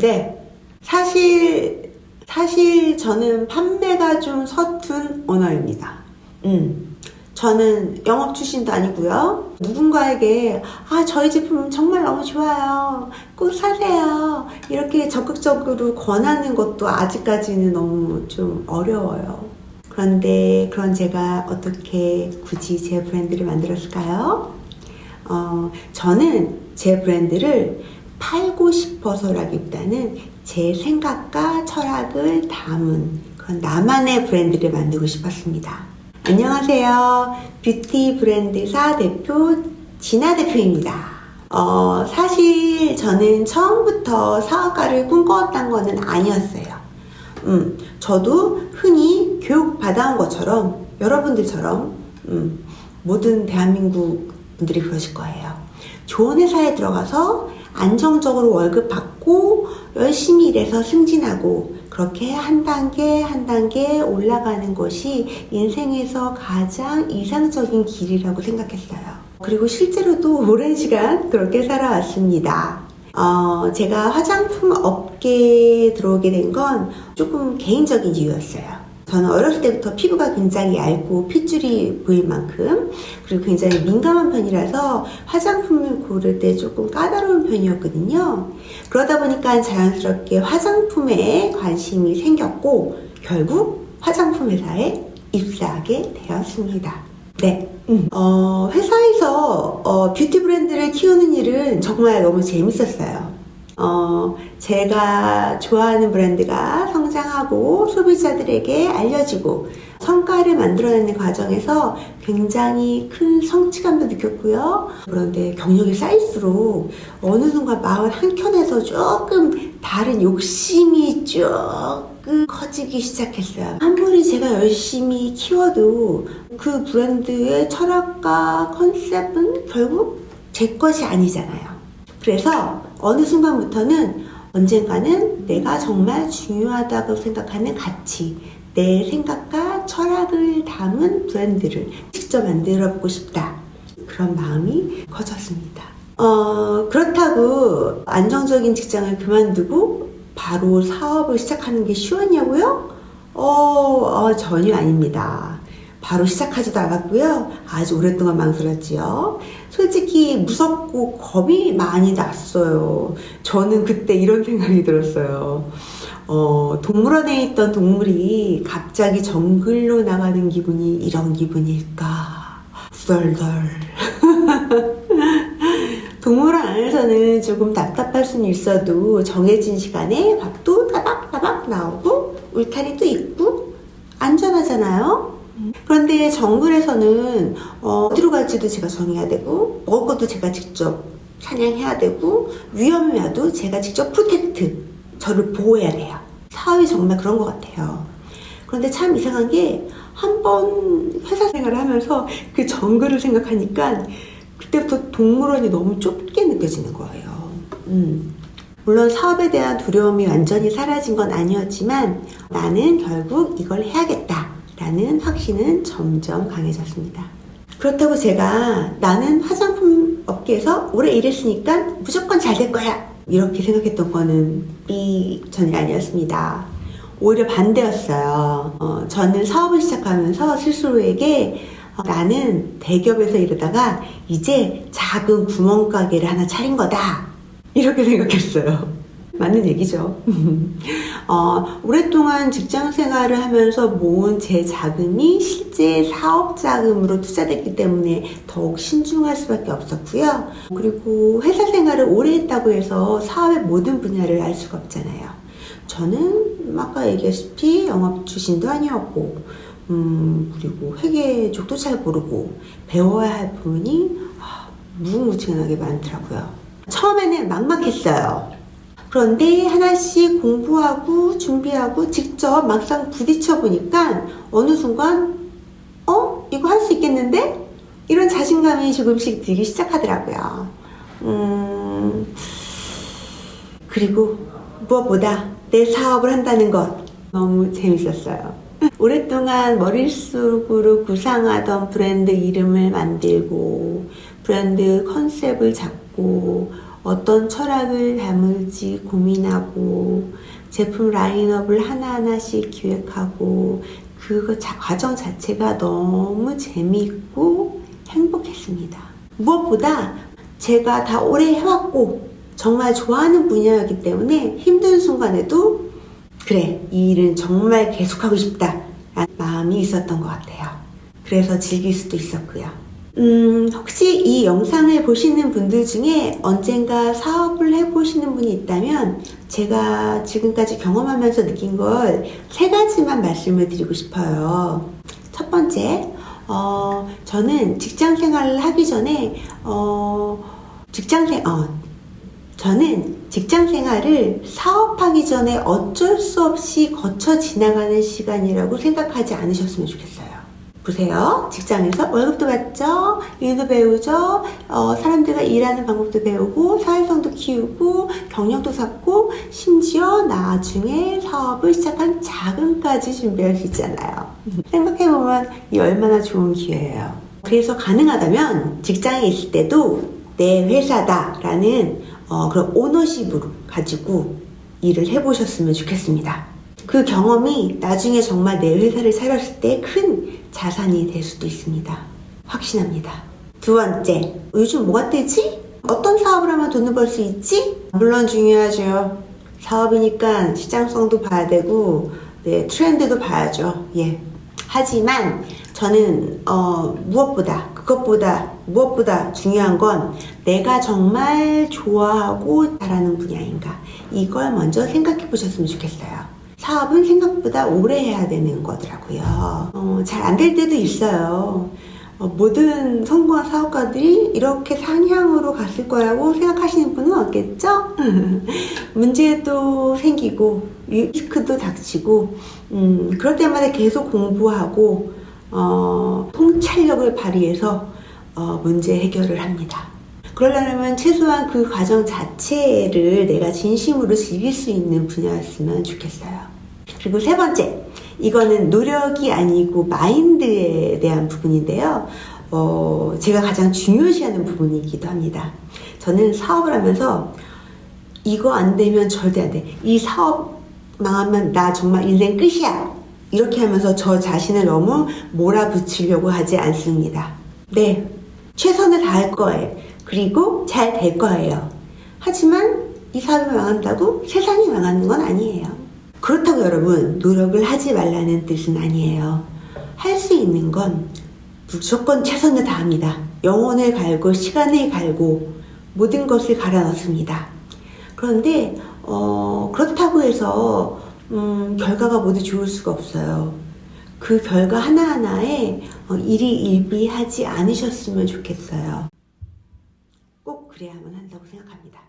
네. 사실 저는 판매가 좀 서툰 오너입니다. 저는 영업 출신도 아니고요. 누군가에게 저희 제품 정말 너무 좋아요. 꼭 사세요. 이렇게 적극적으로 권하는 것도 아직까지는 너무 좀 어려워요. 그런데 그런 제가 어떻게 굳이 제 브랜드를 만들었을까요? 저는 제 브랜드를 팔고 싶어서라기보다는 제 생각과 철학을 담은 그런 나만의 브랜드를 만들고 싶었습니다. 안녕하세요. 뷰티 브랜드사 대표 진아 대표입니다. 사실 저는 처음부터 사업가를 꿈꿔왔던 거는 아니었어요. 저도 흔히 교육 받아온 것처럼 여러분들처럼 모든 대한민국 분들이 그러실 거예요. 좋은 회사에 들어가서 안정적으로 월급 받고 열심히 일해서 승진하고 그렇게 한 단계 한 단계 올라가는 것이 인생에서 가장 이상적인 길이라고 생각했어요. 그리고 실제로도 오랜 시간 그렇게 살아왔습니다. 제가 화장품 업계에 들어오게 된 건 조금 개인적인 이유였어요. 저는 어렸을 때부터 피부가 굉장히 얇고 핏줄이 보일 만큼 그리고 굉장히 민감한 편이라서 화장품을 고를 때 조금 까다로운 편이었거든요. 그러다 보니까 자연스럽게 화장품에 관심이 생겼고 결국 화장품 회사에 입사하게 되었습니다. 네. 회사에서 뷰티 브랜드를 키우는 일은 정말 너무 재밌었어요. 제가 좋아하는 브랜드가 성장하고 소비자들에게 알려지고 성과를 만들어내는 과정에서 굉장히 큰 성취감도 느꼈고요. 그런데 경력이 쌓일수록 어느 순간 마음 한켠에서 조금 다른 욕심이 조금 커지기 시작했어요. 아무리 제가 열심히 키워도 그 브랜드의 철학과 컨셉은 결국 제 것이 아니잖아요. 그래서 어느 순간부터는 언젠가는 내가 정말 중요하다고 생각하는 가치, 내 생각과 철학을 담은 브랜드를 직접 만들어보고 싶다. 그런 마음이 커졌습니다. 그렇다고 안정적인 직장을 그만두고 바로 사업을 시작하는 게 쉬웠냐고요? 전혀 아닙니다. 바로 시작하지도 않았고요. 아주 오랫동안 망설였지요. 솔직히 무섭고 겁이 많이 났어요. 저는 그때 이런 생각이 들었어요. 동물원에 있던 동물이 갑자기 정글로 나가는 기분이 이런 기분일까? 후덜덜. 동물원 안에서는 조금 답답할 수는 있어도 정해진 시간에 밥도 따박따박 나오고 울타리도 있고 안전하잖아요. 그런데 정글에서는 어디로 갈지도 제가 정해야 되고 먹을 것도 제가 직접 사냥해야 되고 위험이 와도 제가 직접 프로텍트 저를 보호해야 돼요. 사업이 정말 그런 것 같아요. 그런데 참 이상한 게 한 번 회사 생활을 하면서 그 정글을 생각하니까 그때부터 동물원이 너무 좁게 느껴지는 거예요. 물론 사업에 대한 두려움이 완전히 사라진 건 아니었지만 나는 결국 이걸 해야겠다 라는 확신은 점점 강해졌습니다. 그렇다고 제가 나는 화장품 업계에서 오래 일했으니까 무조건 잘 될 거야 이렇게 생각했던 거는 전혀 아니었습니다. 오히려 반대였어요. 저는 사업을 시작하면서 스스로에게 나는 대기업에서 일하다가 이제 작은 구멍가게를 하나 차린 거다 이렇게 생각했어요. 맞는 얘기죠. 오랫동안 직장 생활을 하면서 모은 제 자금이 실제 사업 자금으로 투자됐기 때문에 더욱 신중할 수밖에 없었고요. 그리고 회사 생활을 오래 했다고 해서 사업의 모든 분야를 알 수가 없잖아요. 저는 아까 얘기했다시피 영업 출신도 아니었고 그리고 회계 쪽도 잘 모르고 배워야 할 부분이 무궁무진하게 많더라고요. 처음에는 막막했어요. 그런데 하나씩 공부하고 준비하고 직접 막상 부딪혀 보니까 어느 순간 이거 할 수 있겠는데? 이런 자신감이 조금씩 들기 시작하더라고요. 그리고 무엇보다 내 사업을 한다는 것 너무 재밌었어요. 오랫동안 머릿속으로 구상하던 브랜드 이름을 만들고 브랜드 컨셉을 잡고 어떤 철학을 담을지 고민하고 제품 라인업을 하나하나씩 기획하고 그 과정 자체가 너무 재미있고 행복했습니다. 무엇보다 제가 다 오래 해왔고 정말 좋아하는 분야이기 때문에 힘든 순간에도 그래, 이 일은 정말 계속하고 싶다 라는 마음이 있었던 것 같아요. 그래서 즐길 수도 있었고요. 혹시 이 영상을 보시는 분들 중에 언젠가 사업을 해보시는 분이 있다면 제가 지금까지 경험하면서 느낀 걸 3가지만 말씀을 드리고 싶어요. 첫 번째, 저는 직장 생활을 하기 전에 저는 직장 생활을 사업하기 전에 어쩔 수 없이 거쳐 지나가는 시간이라고 생각하지 않으셨으면 좋겠어요. 보세요. 직장에서 월급도 받죠, 일도 배우죠, 사람들과 일하는 방법도 배우고, 사회성도 키우고, 경력도 쌓고, 심지어 나중에 사업을 시작한 자금까지 준비할 수 있잖아요. 생각해보면 이 얼마나 좋은 기회예요. 그래서 가능하다면 직장에 있을 때도 내 회사다라는 그런 오너십으로 가지고 일을 해보셨으면 좋겠습니다. 그 경험이 나중에 정말 내 회사를 차렸을 때 큰 자산이 될 수도 있습니다. 확신합니다. 두 번째, 요즘 뭐가 뜨지? 어떤 사업을 하면 돈을 벌 수 있지? 물론 중요하죠. 사업이니까 시장성도 봐야 되고, 네, 트렌드도 봐야죠. 예. 하지만 저는 무엇보다 중요한 건 내가 정말 좋아하고 잘하는 분야인가, 이걸 먼저 생각해 보셨으면 좋겠어요. 사업은 생각보다 오래 해야 되는 거더라고요. 잘 안 될 때도 있어요. 모든 성공한 사업가들이 이렇게 상향으로 갔을 거라고 생각하시는 분은 없겠죠? 문제도 생기고 리스크도 닥치고 그럴 때마다 계속 공부하고 통찰력을 발휘해서 문제 해결을 합니다. 그러려면 최소한 그 과정 자체를 내가 진심으로 즐길 수 있는 분야였으면 좋겠어요. 그리고 세 번째, 이거는 노력이 아니고 마인드에 대한 부분인데요. 제가 가장 중요시하는 부분이기도 합니다. 저는 사업을 하면서 이거 안 되면 절대 안 돼. 이 사업 망하면 나 정말 인생 끝이야. 이렇게 하면서 저 자신을 너무 몰아붙이려고 하지 않습니다. 네, 최선을 다할 거예요. 그리고 잘 될 거예요. 하지만 이 사업이 망한다고 세상이 망하는 건 아니에요. 그렇다고 여러분, 노력을 하지 말라는 뜻은 아니에요. 할 수 있는 건 무조건 최선을 다합니다. 영혼을 갈고 시간을 갈고 모든 것을 갈아 넣습니다. 그런데 그렇다고 해서 결과가 모두 좋을 수가 없어요. 그 결과 하나하나에 일희일비하지 않으셨으면 좋겠어요. 꼭 그래야만 한다고 생각합니다.